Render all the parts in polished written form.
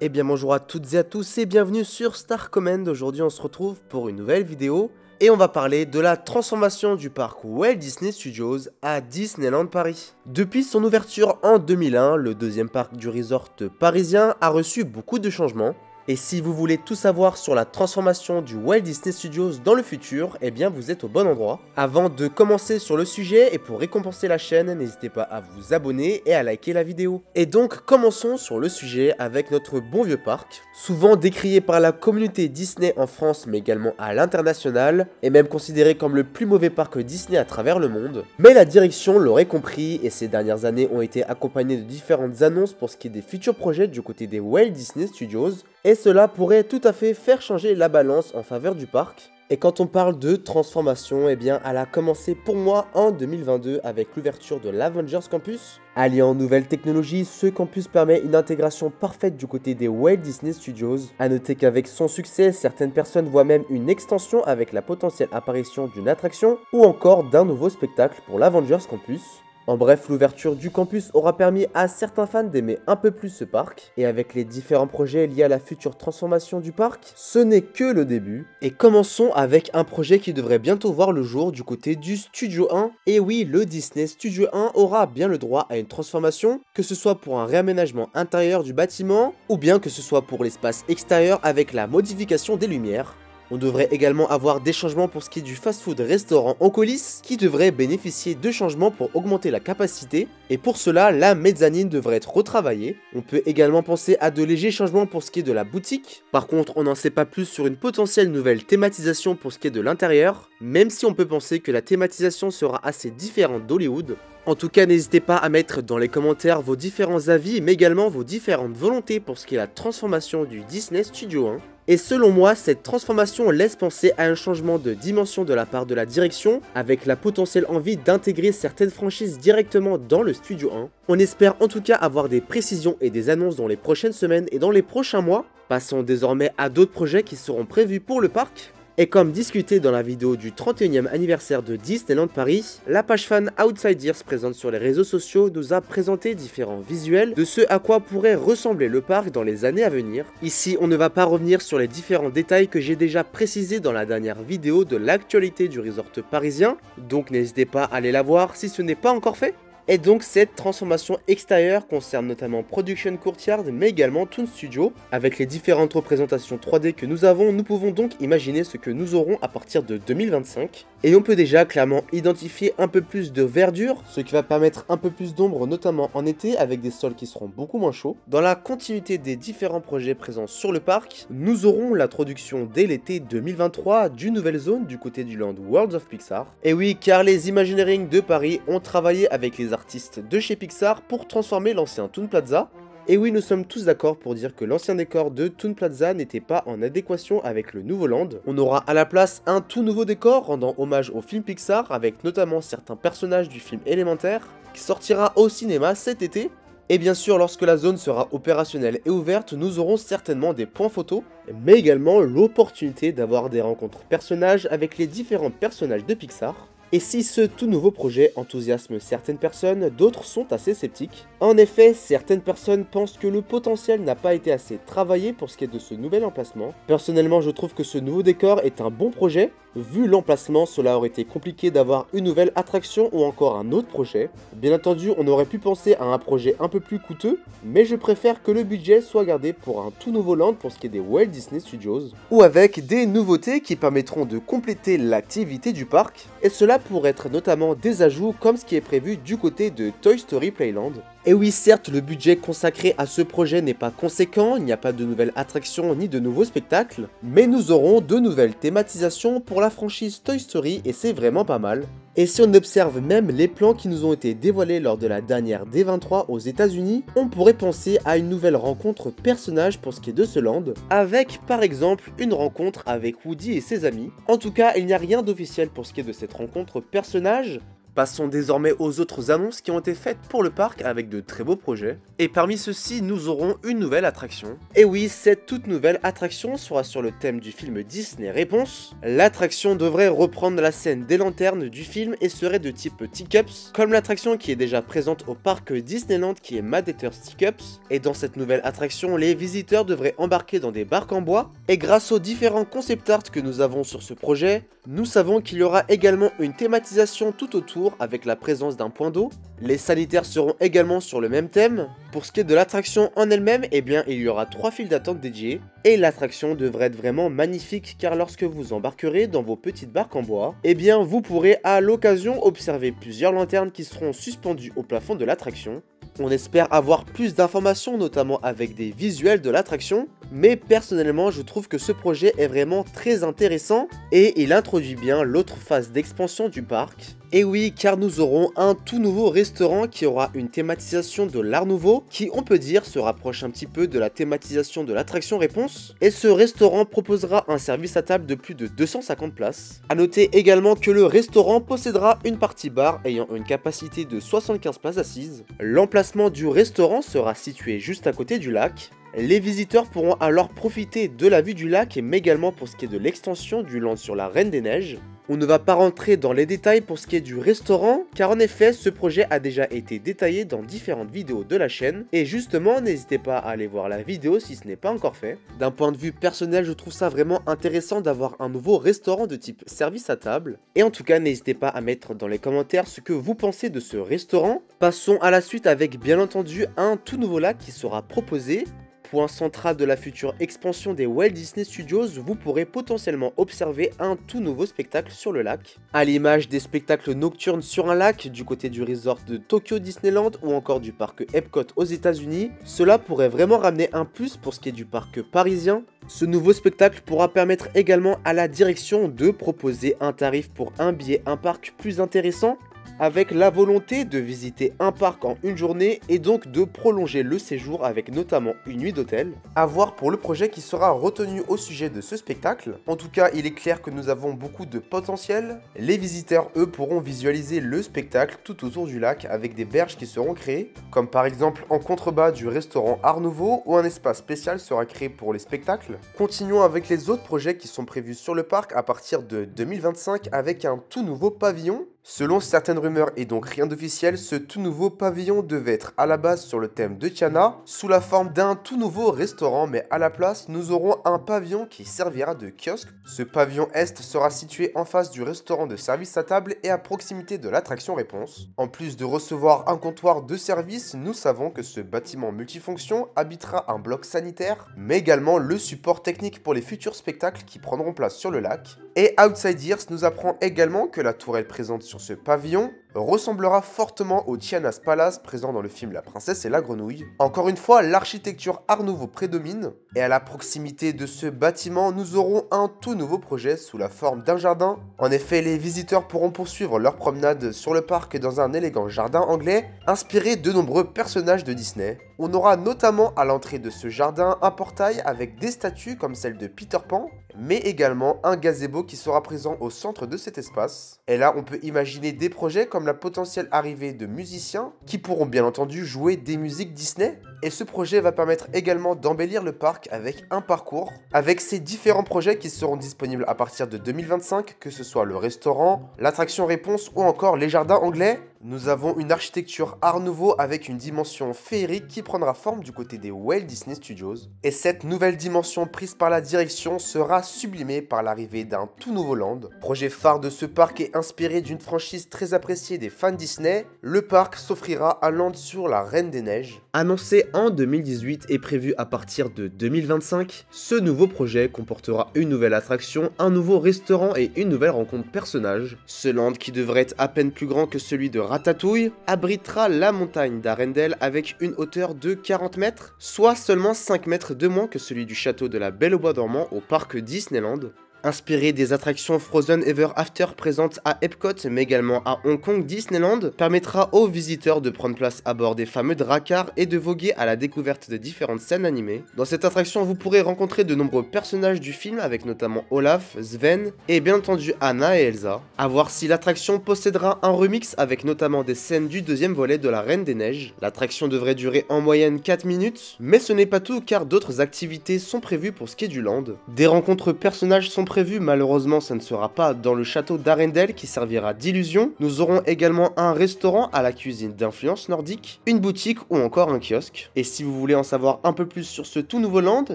Eh bien bonjour à toutes et à tous et bienvenue sur Star Command. Aujourd'hui on se retrouve pour une nouvelle vidéo et on va parler de la transformation du parc Walt Disney Studios à Disneyland Paris. Depuis son ouverture en 2001, le deuxième parc du resort parisien a reçu beaucoup de changements. Et si vous voulez tout savoir sur la transformation du Walt Disney Studios dans le futur, eh bien vous êtes au bon endroit. Avant de commencer sur le sujet et pour récompenser la chaîne, n'hésitez pas à vous abonner et à liker la vidéo. Et donc commençons sur le sujet avec notre bon vieux parc, souvent décrié par la communauté Disney en France mais également à l'international, et même considéré comme le plus mauvais parc Disney à travers le monde. Mais la direction l'aurait compris et ces dernières années ont été accompagnées de différentes annonces pour ce qui est des futurs projets du côté des Walt Disney Studios. Et cela pourrait tout à fait faire changer la balance en faveur du parc. Et quand on parle de transformation, eh bien elle a commencé pour moi en 2022 avec l'ouverture de l'Avengers Campus. Alliant nouvelles technologies, ce campus permet une intégration parfaite du côté des Walt Disney Studios. A noter qu'avec son succès, certaines personnes voient même une extension avec la potentielle apparition d'une attraction ou encore d'un nouveau spectacle pour l'Avengers Campus. En bref, l'ouverture du campus aura permis à certains fans d'aimer un peu plus ce parc, et avec les différents projets liés à la future transformation du parc, ce n'est que le début. Et commençons avec un projet qui devrait bientôt voir le jour du côté du Studio 1. Et oui, le Disney Studio 1 aura bien le droit à une transformation, que ce soit pour un réaménagement intérieur du bâtiment, ou bien que ce soit pour l'espace extérieur avec la modification des lumières. On devrait également avoir des changements pour ce qui est du fast-food restaurant en coulisses, qui devrait bénéficier de changements pour augmenter la capacité, et pour cela, la mezzanine devrait être retravaillée. On peut également penser à de légers changements pour ce qui est de la boutique. Par contre, on n'en sait pas plus sur une potentielle nouvelle thématisation pour ce qui est de l'intérieur, même si on peut penser que la thématisation sera assez différente d'Hollywood. En tout cas, n'hésitez pas à mettre dans les commentaires vos différents avis, mais également vos différentes volontés pour ce qui est la transformation du Disney Studio 1. Et selon moi, cette transformation laisse penser à un changement de dimension de la part de la direction, avec la potentielle envie d'intégrer certaines franchises directement dans le Studio 1. On espère en tout cas avoir des précisions et des annonces dans les prochaines semaines et dans les prochains mois. Passons désormais à d'autres projets qui seront prévus pour le parc. Et comme discuté dans la vidéo du 31e anniversaire de Disneyland Paris, la page fan Outsiders présente sur les réseaux sociaux nous a présenté différents visuels de ce à quoi pourrait ressembler le parc dans les années à venir. Ici, on ne va pas revenir sur les différents détails que j'ai déjà précisés dans la dernière vidéo de l'actualité du resort parisien, donc n'hésitez pas à aller la voir si ce n'est pas encore fait. Et donc cette transformation extérieure concerne notamment Production Courtyard mais également Toon Studio. Avec les différentes représentations 3D que nous avons, nous pouvons donc imaginer ce que nous aurons à partir de 2025. Et on peut déjà clairement identifier un peu plus de verdure, ce qui va permettre un peu plus d'ombre notamment en été avec des sols qui seront beaucoup moins chauds. Dans la continuité des différents projets présents sur le parc, nous aurons l'introduction dès l'été 2023 d'une nouvelle zone du côté du land World of Pixar. Et oui, car les Imagineering de Paris ont travaillé avec les artistes de chez Pixar pour transformer l'ancien Toon Plaza. Et oui, nous sommes tous d'accord pour dire que l'ancien décor de Toon Plaza n'était pas en adéquation avec le nouveau land. On aura à la place un tout nouveau décor rendant hommage au film Pixar avec notamment certains personnages du film Élémentaire qui sortira au cinéma cet été. Et bien sûr, lorsque la zone sera opérationnelle et ouverte, nous aurons certainement des points photos, mais également l'opportunité d'avoir des rencontres personnages avec les différents personnages de Pixar. Et si ce tout nouveau projet enthousiasme certaines personnes, d'autres sont assez sceptiques. En effet, certaines personnes pensent que le potentiel n'a pas été assez travaillé pour ce qui est de ce nouvel emplacement. Personnellement, je trouve que ce nouveau décor est un bon projet. Vu l'emplacement, cela aurait été compliqué d'avoir une nouvelle attraction ou encore un autre projet. Bien entendu, on aurait pu penser à un projet un peu plus coûteux, mais je préfère que le budget soit gardé pour un tout nouveau land pour ce qui est des Walt Disney Studios, ou avec des nouveautés qui permettront de compléter l'activité du parc, et cela pour être notamment des ajouts comme ce qui est prévu du côté de Toy Story Playland. Et oui, certes, le budget consacré à ce projet n'est pas conséquent, il n'y a pas de nouvelles attractions ni de nouveaux spectacles, mais nous aurons de nouvelles thématisations pour la franchise Toy Story et c'est vraiment pas mal. Et si on observe même les plans qui nous ont été dévoilés lors de la dernière D23 aux États-Unis, on pourrait penser à une nouvelle rencontre personnage pour ce qui est de ce land, avec par exemple une rencontre avec Woody et ses amis. En tout cas, il n'y a rien d'officiel pour ce qui est de cette rencontre personnage, Passons désormais aux autres annonces qui ont été faites pour le parc avec de très beaux projets. Et parmi ceux-ci, nous aurons une nouvelle attraction. Et oui, cette toute nouvelle attraction sera sur le thème du film Disney Réponse. L'attraction devrait reprendre la scène des lanternes du film et serait de type Teacups, comme l'attraction qui est déjà présente au parc Disneyland qui est Mad Hatters Teacups. Et dans cette nouvelle attraction, les visiteurs devraient embarquer dans des barques en bois. Et grâce aux différents concept art que nous avons sur ce projet, nous savons qu'il y aura également une thématisation tout autour avec la présence d'un point d'eau. Les sanitaires seront également sur le même thème. Pour ce qui est de l'attraction en elle-même, eh bien il y aura 3 files d'attente dédiées. Et l'attraction devrait être vraiment magnifique car lorsque vous embarquerez dans vos petites barques en bois, eh bien vous pourrez à l'occasion observer plusieurs lanternes qui seront suspendues au plafond de l'attraction. On espère avoir plus d'informations, notamment avec des visuels de l'attraction, mais personnellement je trouve que ce projet est vraiment très intéressant et il introduit bien l'autre phase d'expansion du parc. Et oui, car nous aurons un tout nouveau restaurant qui aura une thématisation de l'art nouveau, qui on peut dire se rapproche un petit peu de la thématisation de l'attraction Réponse. Et ce restaurant proposera un service à table de plus de 250 places. A noter également que le restaurant possédera une partie bar ayant une capacité de 75 places assises. L'emplacement du restaurant sera situé juste à côté du lac. Les visiteurs pourront alors profiter de la vue du lac, mais également pour ce qui est de l'extension du land sur la Reine des Neiges. On ne va pas rentrer dans les détails pour ce qui est du restaurant, car en effet, ce projet a déjà été détaillé dans différentes vidéos de la chaîne, et justement, n'hésitez pas à aller voir la vidéo si ce n'est pas encore fait. D'un point de vue personnel, je trouve ça vraiment intéressant d'avoir un nouveau restaurant de type service à table, et en tout cas, n'hésitez pas à mettre dans les commentaires ce que vous pensez de ce restaurant. Passons à la suite avec bien entendu un tout nouveau lac qui sera proposé. Point central de la future expansion des Walt Disney Studios, vous pourrez potentiellement observer un tout nouveau spectacle sur le lac. À l'image des spectacles nocturnes sur un lac du côté du resort de Tokyo Disneyland ou encore du parc Epcot aux États-Unis, cela pourrait vraiment ramener un plus pour ce qui est du parc parisien. Ce nouveau spectacle pourra permettre également à la direction de proposer un tarif pour un billet un parc plus intéressant, avec la volonté de visiter un parc en une journée et donc de prolonger le séjour avec notamment une nuit d'hôtel. À voir pour le projet qui sera retenu au sujet de ce spectacle. En tout cas, il est clair que nous avons beaucoup de potentiel. Les visiteurs, eux, pourront visualiser le spectacle tout autour du lac avec des berges qui seront créées, comme par exemple en contrebas du restaurant Art Nouveau où un espace spécial sera créé pour les spectacles. Continuons avec les autres projets qui sont prévus sur le parc à partir de 2025 avec un tout nouveau pavillon. Selon certaines rumeurs et donc rien d'officiel, ce tout nouveau pavillon devait être à la base sur le thème de Tiana, sous la forme d'un tout nouveau restaurant, mais à la place, nous aurons un pavillon qui servira de kiosque. Ce pavillon est sera situé en face du restaurant de service à table et à proximité de l'attraction Réponse. En plus de recevoir un comptoir de service, nous savons que ce bâtiment multifonction habitera un bloc sanitaire, mais également le support technique pour les futurs spectacles qui prendront place sur le lac. Et Outside Ears nous apprend également que la tourelle présente sur ce pavillon ressemblera fortement au Tiana's Palace présent dans le film La Princesse et la Grenouille. Encore une fois, l'architecture Art Nouveau prédomine, et à la proximité de ce bâtiment, nous aurons un tout nouveau projet sous la forme d'un jardin. En effet, les visiteurs pourront poursuivre leur promenade sur le parc dans un élégant jardin anglais, inspiré de nombreux personnages de Disney. On aura notamment à l'entrée de ce jardin un portail avec des statues comme celle de Peter Pan, mais également un gazebo qui sera présent au centre de cet espace. Et là, on peut imaginer des projets comme la potentielle arrivée de musiciens qui pourront bien entendu jouer des musiques Disney. Et ce projet va permettre également d'embellir le parc avec un parcours, avec ces différents projets qui seront disponibles à partir de 2025, que ce soit le restaurant, l'attraction Réponse ou encore les jardins anglais. Nous avons une architecture Art Nouveau avec une dimension féerique qui prendra forme du côté des Walt Disney Studios. Et cette nouvelle dimension prise par la direction sera sublimée par l'arrivée d'un tout nouveau land. Projet phare de ce parc est inspiré d'une franchise très appréciée des fans Disney. Le parc s'offrira un land sur la Reine des Neiges. Annoncé en 2018 et prévu à partir de 2025, ce nouveau projet comportera une nouvelle attraction, un nouveau restaurant et une nouvelle rencontre personnage. Ce land, qui devrait être à peine plus grand que celui de Ratatouille, abritera la montagne d'Arendelle avec une hauteur de 40 mètres, soit seulement 5 mètres de moins que celui du château de la Belle au Bois dormant au parc Disneyland. Inspiré des attractions Frozen Ever After présentes à Epcot mais également à Hong Kong, Disneyland permettra aux visiteurs de prendre place à bord des fameux dracars et de voguer à la découverte de différentes scènes animées. Dans cette attraction, vous pourrez rencontrer de nombreux personnages du film avec notamment Olaf, Sven et bien entendu Anna et Elsa. A voir si l'attraction possédera un remix avec notamment des scènes du deuxième volet de la Reine des Neiges. L'attraction devrait durer en moyenne 4 minutes, mais ce n'est pas tout car d'autres activités sont prévues pour ce qui est du land. Des rencontres personnages sont prévues, malheureusement ça ne sera pas dans le château d'Arendelle qui servira d'illusion. Nous aurons également un restaurant à la cuisine d'influence nordique, une boutique ou encore un kiosque. Et si vous voulez en savoir un peu plus sur ce tout nouveau land,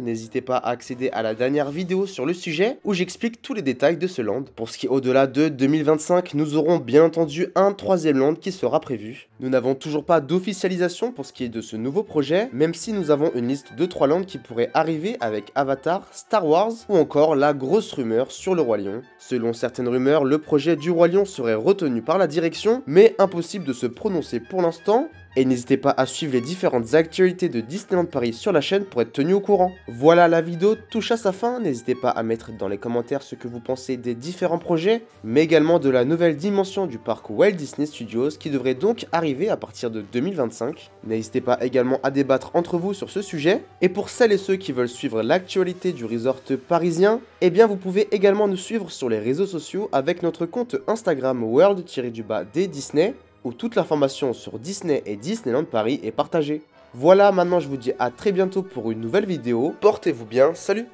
n'hésitez pas à accéder à la dernière vidéo sur le sujet où j'explique tous les détails de ce land. Pour ce qui est au-delà de 2025, nous aurons bien entendu un troisième land qui sera prévu. Nous n'avons toujours pas d'officialisation pour ce qui est de ce nouveau projet, même si nous avons une liste de 3 lands qui pourraient arriver avec Avatar, Star Wars ou encore la grosse rumeur sur le Roi Lion. Selon certaines rumeurs, le projet du Roi Lion serait retenu par la direction, mais impossible de se prononcer pour l'instant. Et n'hésitez pas à suivre les différentes actualités de Disneyland Paris sur la chaîne pour être tenu au courant. Voilà, la vidéo touche à sa fin, n'hésitez pas à mettre dans les commentaires ce que vous pensez des différents projets, mais également de la nouvelle dimension du parc Walt Disney Studios qui devrait donc arriver à partir de 2025. N'hésitez pas également à débattre entre vous sur ce sujet, et pour celles et ceux qui veulent suivre l'actualité du resort parisien, eh bien vous pouvez également nous suivre sur les réseaux sociaux avec notre compte Instagram world-d-disney, où toute l'information sur Disney et Disneyland Paris est partagée. Voilà, maintenant je vous dis à très bientôt pour une nouvelle vidéo. Portez-vous bien, salut!